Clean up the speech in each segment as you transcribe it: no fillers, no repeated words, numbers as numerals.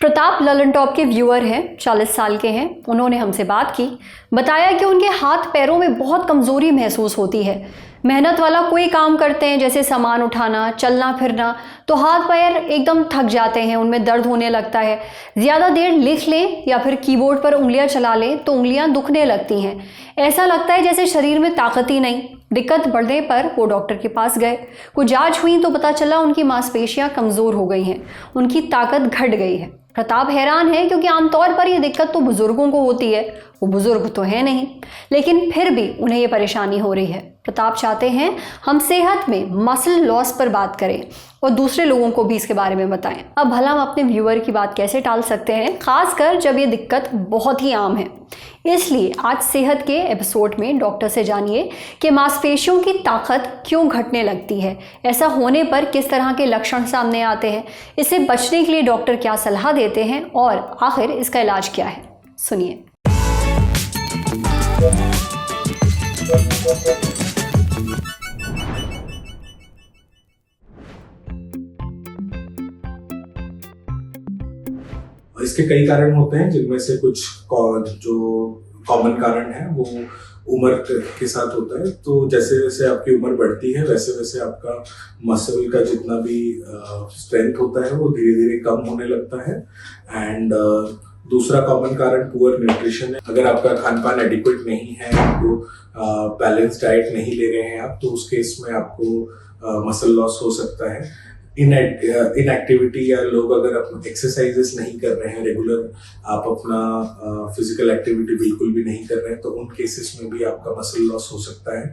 Pratap Lalan top के viewer हैं, 40 साल के हैं। उन्होंने हमसे बात की, बताया कि उनके हाथ पैरों में बहुत कमज़ोरी महसूस होती है। मेहनत वाला कोई काम करते हैं, जैसे सामान उठाना, चलना फिरना, तो हाथ पैर एकदम थक जाते हैं, उनमें दर्द होने लगता है। ज़्यादा देर लिख लें या फिर कीबोर्ड पर उंगलियां चला लें तो उंगलियां दुखने लगती हैं। ऐसा लगता है जैसे शरीर में ताकत ही नहीं। दिक्कत बढ़ने पर वो डॉक्टर के पास गए। कुछ जांच हुई तो पता चला उनकी मांसपेशियां कमज़ोर हो गई हैं, उनकी ताकत घट गई है। प्रताप हैरान है क्योंकि आमतौर पर ये दिक्कत तो बुजुर्गों को होती है, वो बुजुर्ग तो है नहीं, लेकिन फिर भी उन्हें ये परेशानी हो रही है। प्रताप चाहते हैं हम सेहत में मसल लॉस पर बात करें और दूसरे लोगों को भी इसके बारे में बताएं। अब भला हम अपने व्यूअर की बात कैसे टाल सकते हैं, खासकर जब ये दिक्कत बहुत ही आम है। इसलिए आज सेहत के एपिसोड में डॉक्टर से जानिए कि मांसपेशियों की ताकत क्यों घटने लगती है, ऐसा होने पर किस तरह के लक्षण सामने आते हैं, इससे बचने के लिए डॉक्टर क्या सलाह देते हैं और आखिर इसका इलाज क्या है। सुनिए। इसके कई कारण होते हैं, जिनमें से कुछ जो कॉमन कारण है वो उम्र के साथ होता है। तो जैसे जैसे आपकी उम्र बढ़ती है वैसे वैसे आपका मसल का जितना भी स्ट्रेंथ होता है वो धीरे धीरे कम होने लगता है। एंड दूसरा कॉमन कारण पुअर न्यूट्रिशन है। अगर आपका खान पान एडिक्वेट नहीं है, आपको बैलेंस डाइट नहीं ले रहे हैं आप, तो उस केस में आपको मसल लॉस हो सकता है। इनएक्टिविटी या लोग अगर अपना एक्सरसाइजेस नहीं कर रहे हैं रेगुलर, आप अपना फिजिकल एक्टिविटी बिल्कुल भी नहीं कर रहे हैं, तो उन केसेस में भी आपका मसल लॉस हो सकता है।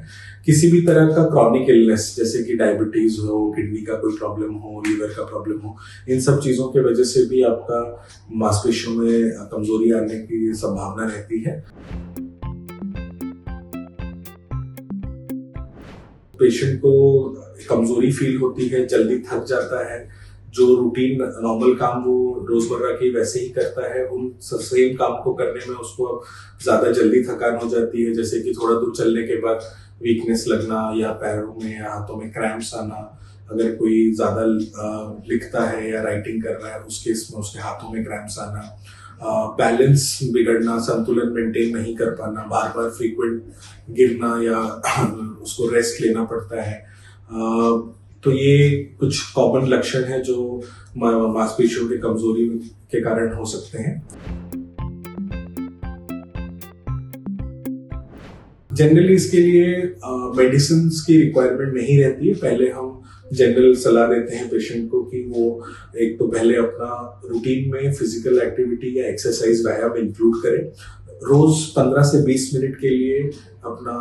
किसी भी तरह का क्रॉनिक इलनेस जैसे कि डायबिटीज हो, किडनी का कोई प्रॉब्लम हो, लीवर का प्रॉब्लम हो, इन सब चीज़ों की वजह से भी आपका मांसपेशियों में कमजोरी आने की संभावना रहती है। पेशेंट को कमजोरी फील होती है, जल्दी थक जाता है। जो रूटीन नॉर्मल काम वो रोजमर्रा की वैसे ही करता है, उन सेम काम को करने में उसको ज्यादा जल्दी थकान हो जाती है। जैसे कि थोड़ा दूर चलने के बाद वीकनेस लगना या पैरों में या हाथों में क्रैम्प्स आना। अगर कोई ज्यादा लिखता है या राइटिंग कर रहा है उस केस में उसके हाथों में क्रैम्प्स आना। बैलेंस बिगड़ना, संतुलन मेंटेन नहीं कर पाना, बार बार फ्रीक्वेंट गिरना या उसको रेस्ट लेना पड़ता है। तो ये कुछ कॉमन लक्षण है जो मांसपेशियों की कमजोरी के कारण हो सकते हैं। जनरली इसके लिए मेडिसिन की रिक्वायरमेंट नहीं रहती है। पहले हम जनरल सलाह देते हैं पेशेंट को कि वो एक तो पहले अपना रूटीन में फिजिकल एक्टिविटी या एक्सरसाइज व्यायाम इंक्लूड करें। रोज 15 से 20 मिनट के लिए अपना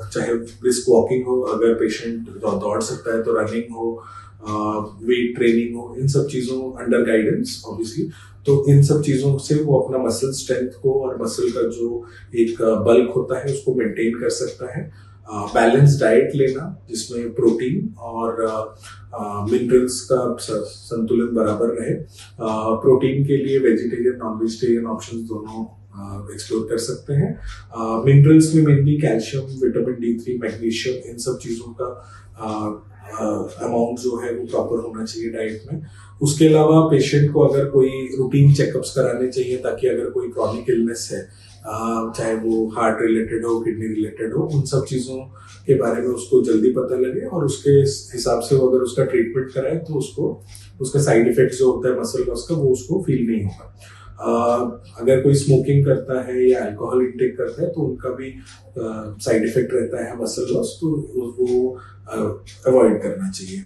चाहे ब्रिस्क वॉकिंग हो, अगर पेशेंट दौड़ सकता है तो रनिंग हो, वेट ट्रेनिंग हो, इन सब चीज़ों अंडर गाइडेंस ऑब्वियसली। तो इन सब चीज़ों से वो अपना मसल स्ट्रेंथ को और मसल का जो एक बल्क होता है उसको मेंटेन कर सकता है। बैलेंस डाइट लेना जिसमें प्रोटीन और मिनरल्स का संतुलन बराबर रहे। प्रोटीन के लिए वेजिटेरियन नॉन वेजिटेरियन ऑप्शंस दोनों एक्सप्लोर कर सकते हैं। मिनरल्स में mainly calcium, vitamin D3, magnesium, इन सब चीज़ों का अमाउंट जो है वो प्रॉपर होना चाहिए डाइट में। उसके अलावा पेशेंट को अगर कोई रूटीन चेकअप्स कराने चाहिए ताकि अगर कोई क्रॉनिक इलनेस है, चाहे वो हार्ट रिलेटेड हो, किडनी रिलेटेड हो, उन सब चीज़ों के बारे में उसको जल्दी पता लगे और उसके हिसाब से वो अगर उसका ट्रीटमेंट कराए तो उसको उसका साइड इफेक्ट जो होता है मसल लॉस का वो उसको फील नहीं होगा। अगर कोई स्मोकिंग करता है या अल्कोहल इंटेक करता है तो उनका भी साइड इफेक्ट रहता है मसल लॉस, तो वो अवॉइड करना चाहिए।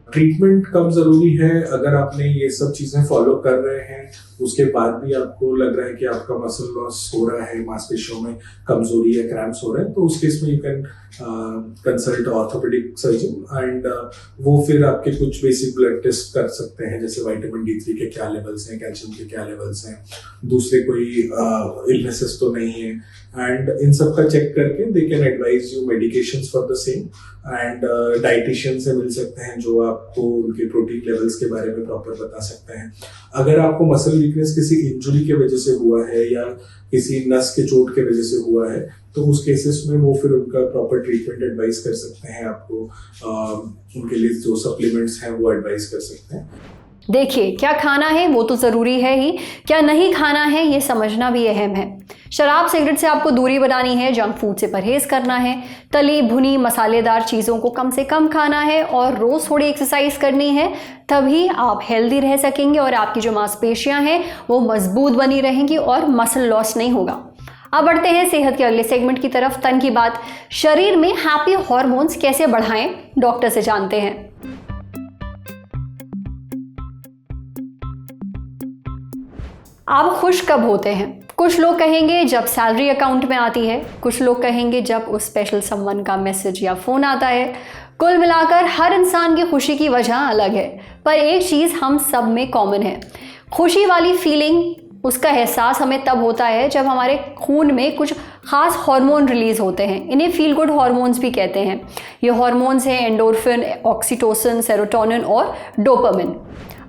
ट्रीटमेंट कब जरूरी है? अगर आपने ये सब चीजें फॉलो कर रहे हैं उसके बाद भी आपको लग रहा है कि आपका मसल लॉस हो रहा है, मांसपेशियों में कमजोरी या क्रैम्प्स हो रहे हैं, तो उस केस में you can consult orthopaedic surgeon and वो फिर आपके कुछ बेसिक ब्लड टेस्ट कर सकते हैं, जैसे विटामिन D3 के क्या लेवल्स हैं, कैल्शियम के क्या लेवल्स हैं, दूसरे कोई इलनेसेस तो नहीं है, एंड इन सब का चेक करके they can advise you medications for the same. And dietitian से मिल सकते हैं जो आपको उनके प्रोटीन लेवल्स के बारे में प्रॉपर बता सकते हैं। अगर आपको मसल वीकनेस किसी इंजुरी के वजह से हुआ है या किसी नस के चोट के वजह से हुआ है तो उस केसेस में वो फिर उनका प्रॉपर ट्रीटमेंट एडवाइस कर सकते हैं आपको। उनके लिए जो सप्लीमेंट्स हैं वो एडवाइस कर सकते हैं। देखिए, क्या खाना है वो तो ज़रूरी है ही, क्या नहीं खाना है ये समझना भी अहम है। शराब सिगरेट से आपको दूरी बनानी है, जंक फूड से परहेज़ करना है, तली भुनी मसालेदार चीज़ों को कम से कम खाना है और रोज़ थोड़ी एक्सरसाइज करनी है। तभी आप हेल्दी रह सकेंगे और आपकी जो मांसपेशियां हैं वो मजबूत बनी रहेंगी और मसल लॉस नहीं होगा। अब बढ़ते हैं सेहत के अगले सेगमेंट की तरफ, तन की बात। शरीर में हैप्पी हॉर्मोन्स कैसे बढ़ाएं, डॉक्टर से जानते हैं। आप खुश कब होते हैं? कुछ लोग कहेंगे जब सैलरी अकाउंट में आती है, कुछ लोग कहेंगे जब उस स्पेशल समवन का मैसेज या फ़ोन आता है। कुल मिलाकर हर इंसान की खुशी की वजह अलग है, पर एक चीज़ हम सब में कॉमन है। खुशी वाली फीलिंग, उसका एहसास हमें तब होता है जब हमारे खून में कुछ खास हार्मोन रिलीज़ होते हैं। इन्हें फील गुड हार्मोन्स भी कहते हैं। ये हार्मोन्स हैं एंडोर्फिन, ऑक्सीटोसिन, सेरोटोनिन और डोपामिन।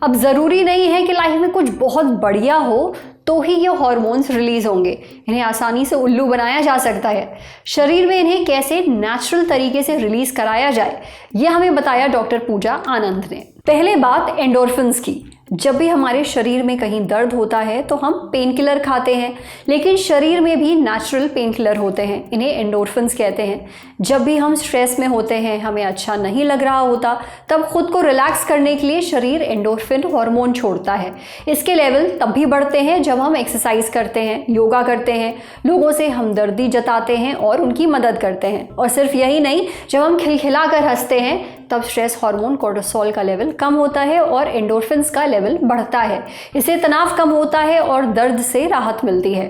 अब ज़रूरी नहीं है कि लाइफ में कुछ बहुत बढ़िया हो तो ही ये हार्मोन्स रिलीज़ होंगे। इन्हें आसानी से उल्लू बनाया जा सकता है। शरीर में इन्हें कैसे नेचुरल तरीके से रिलीज़ कराया जाए, ये हमें बताया डॉक्टर पूजा आनंद ने। पहले बात एंडोर्फिन्स की। जब भी हमारे शरीर में कहीं दर्द होता है तो हम पेन किलर खाते हैं, लेकिन शरीर में भी नेचुरल पेन किलर होते हैं, इन्हें एंडोर्फिन्स कहते हैं। जब भी हम स्ट्रेस में होते हैं, हमें अच्छा नहीं लग रहा होता, तब खुद को रिलैक्स करने के लिए शरीर एंडोर्फिन हार्मोन छोड़ता है। इसके लेवल तब भी बढ़ते हैं जब हम एक्सरसाइज करते हैं, योगा करते हैं, लोगों से हमदर्दी जताते हैं और उनकी मदद करते हैं। और सिर्फ यही नहीं, जब हम खिलखिला कर हंसते हैं तब स्ट्रेस हार्मोन कोर्टिसोल का लेवल कम होता है और एंडोर्फिन्स का लेवल बढ़ता है। इससे तनाव कम होता है और दर्द से राहत मिलती है।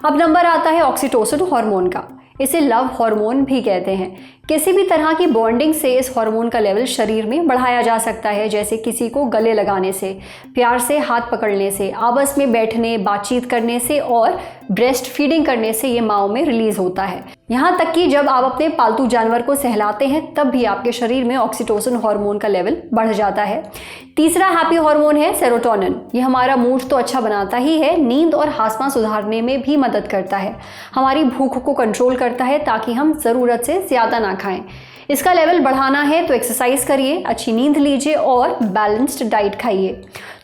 अब नंबर आता है ऑक्सीटोसिन हार्मोन का। इसे लव हार्मोन भी कहते हैं। किसी भी तरह की बॉन्डिंग से इस हार्मोन का लेवल शरीर में बढ़ाया जा सकता है, जैसे किसी को गले लगाने से, प्यार से हाथ पकड़ने से, आपस में बैठने बातचीत करने से और ब्रेस्ट फीडिंग करने से ये माओ में रिलीज होता है। यहाँ तक कि जब आप अपने पालतू जानवर को सहलाते हैं तब भी आपके शरीर में ऑक्सीटोसिन हार्मोन का लेवल बढ़ जाता है। तीसरा हैप्पी हार्मोन है सेरोटोनिन। ये हमारा मूड तो अच्छा बनाता ही है, नींद और हासमा सुधारने में भी मदद करता है। हमारी भूख को कंट्रोल करता है ताकि हम ज़रूरत से ज़्यादा ना खाएं। इसका लेवल बढ़ाना है तो एक्सरसाइज करिए, अच्छी नींद लीजिए और बैलेंस्ड डाइट खाइए।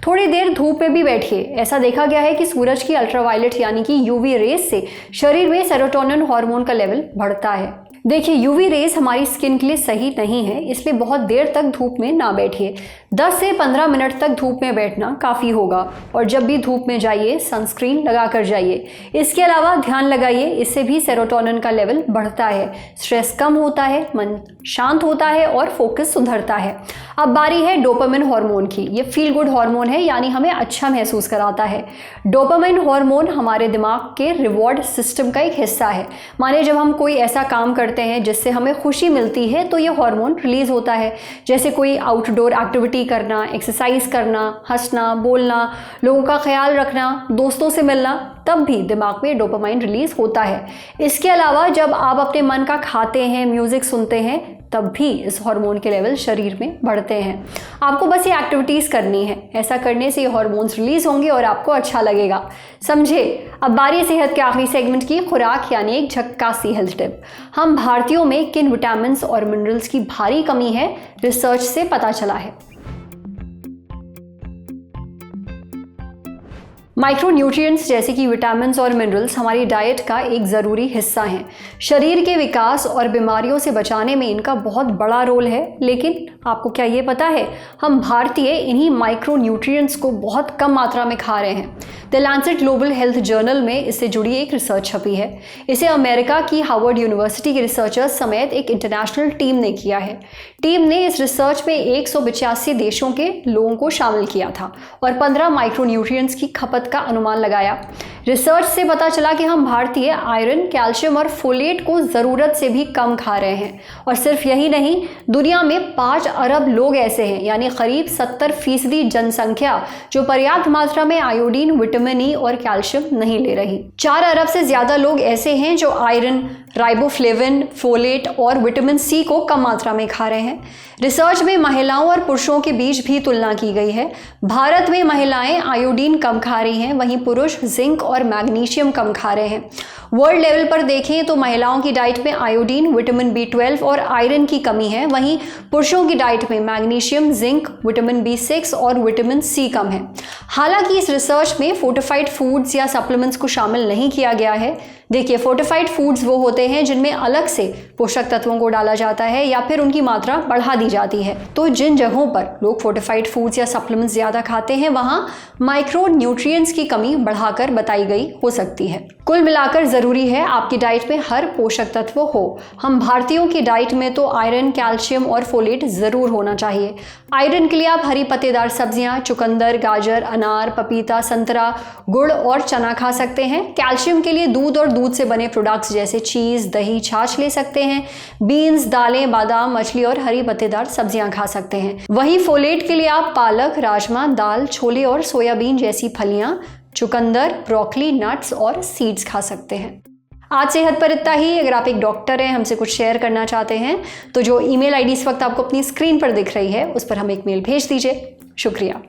थोड़ी देर धूप में भी बैठिए। ऐसा देखा गया है कि सूरज की अल्ट्रावायलेट यानी कि यूवी रेस से शरीर में सेरोटोनिन हार्मोन का लेवल बढ़ता है। देखिए, यूवी रेस हमारी स्किन के लिए सही नहीं है, इसलिए बहुत देर तक धूप में ना बैठिए। 10 से 15 मिनट तक धूप में बैठना काफ़ी होगा और जब भी धूप में जाइए सनस्क्रीन लगा कर जाइए। इसके अलावा ध्यान लगाइए, इससे भी सेरोटोनिन का लेवल बढ़ता है, स्ट्रेस कम होता है, मन शांत होता है और फोकस सुधरता है। अब बारी है डोपामिन हार्मोन की। ये फील गुड हार्मोन है, यानी हमें अच्छा महसूस कराता है। डोपामिन हार्मोन हमारे दिमाग के रिवॉर्ड सिस्टम का एक हिस्सा है। माने जब हम कोई ऐसा काम करते हैं जिससे हमें खुशी मिलती है तो ये हार्मोन रिलीज होता है, जैसे कोई आउटडोर एक्टिविटी करना, एक्सरसाइज करना, हंसना, बोलना, लोगों का ख्याल रखना, दोस्तों से मिलना, तब भी दिमाग में डोपामाइन रिलीज होता है। इसके अलावा जब आप अपने मन का खाते हैं, म्यूजिक सुनते हैं, तब भी इस हार्मोन के लेवल शरीर में बढ़ते हैं। आपको बस ये एक्टिविटीज़ करनी है, ऐसा करने से ये हार्मोन्स रिलीज होंगे और आपको अच्छा लगेगा। समझे। अब बारी सेहत के आखिरी सेगमेंट की, खुराक यानी एक झक्कासी हेल्थ टिप। हम भारतीयों में किन विटामिन्स और मिनरल्स की भारी कमी है, रिसर्च से पता चला है। माइक्रोन्यूट्रिएंट्स जैसे कि विटामिन्स और मिनरल्स हमारी डाइट का एक ज़रूरी हिस्सा हैं। शरीर के विकास और बीमारियों से बचाने में इनका बहुत बड़ा रोल है। लेकिन आपको क्या ये पता है, हम भारतीय इन्हीं माइक्रोन्यूट्रिएंट्स को बहुत कम मात्रा में खा रहे हैं। The Lancet global health journal में इससे जुड़ी एक रिसर्च छपी है। इसे अमेरिका की हार्वर्ड यूनिवर्सिटी के रिसर्चर्स समेत एक इंटरनेशनल टीम ने किया है। टीम ने इस रिसर्च में 185 देशों के लोगों को शामिल किया था और 15 माइक्रोन्यूट्रिएंट्स की खपत का अनुमान लगाया। रिसर्च से पता चला कि हम भारतीय आयरन, कैल्शियम और फोलेट को ज़रूरत से भी कम खा रहे हैं। और सिर्फ यही नहीं, दुनिया में 5 अरब लोग ऐसे हैं, यानी करीब 70% जनसंख्या, जो पर्याप्त मात्रा में आयोडीन, विटामिन ई और कैल्शियम नहीं ले रही। 4 अरब से ज़्यादा लोग ऐसे हैं जो आयरन, राइबोफ्लेविन, फोलेट और विटामिन सी को कम मात्रा में खा रहे हैं। रिसर्च में महिलाओं और पुरुषों के बीच भी तुलना की गई है। भारत में महिलाएं आयोडीन कम खा रही हैं, वहीं पुरुष जिंक और मैग्नीशियम कम खा रहे हैं। वर्ल्ड लेवल पर देखें तो महिलाओं की डाइट में आयोडीन, विटामिन B12 और आयरन की कमी है, वहीं पुरुषों की डाइट में मैग्नीशियम, जिंक, विटामिन B6 और विटामिन सी कम है। हालांकि इस रिसर्च में फोर्टिफाइड फूड्स या सप्लीमेंट्स को शामिल नहीं किया गया है। देखिए, फोर्टिफाइड फूड्स वो होते हैं जिनमें अलग से पोषक तत्वों को डाला जाता है या फिर उनकी मात्रा बढ़ा दी जाती है। तो जिन जगहों पर लोग फोर्टिफाइड फूड्स या सप्लीमेंट्स ज़्यादा खाते हैं वहाँ माइक्रो न्यूट्रिएंट्स की कमी बढ़ाकर बताई गई हो सकती है। कुल मिलाकर ज़रूरी है आपकी डाइट में हर पोषक तत्व हो। हम भारतीयों की डाइट में तो आयरन, कैल्शियम और फोलेट ज़रूर होना चाहिए। आयरन के लिए आप हरी पत्तेदार सब्जियां, चुकंदर, गाजर, अनार, पपीता, संतरा, गुड़ और चना खा सकते हैं। कैल्शियम के लिए दूध और दूध से बने प्रोडक्ट्स जैसे चीज़, दही, छाछ ले सकते हैं। बीन्स, दालें, बादाम, मछली और हरी पत्तेदार सब्जियां खा सकते हैं। वहीं फोलेट के लिए आप पालक, राजमा, दाल, छोले और सोयाबीन जैसी फलियां, चुकंदर, ब्रोकली, नट्स और सीड्स खा सकते हैं। आज सेहत पर इतना ही। अगर आप एक डॉक्टर हैं, हमसे कुछ शेयर करना चाहते हैं तो जो ईमेल आईडी इस वक्त आपको अपनी स्क्रीन पर दिख रही है उस पर हमें एक मेल भेज दीजिए। शुक्रिया।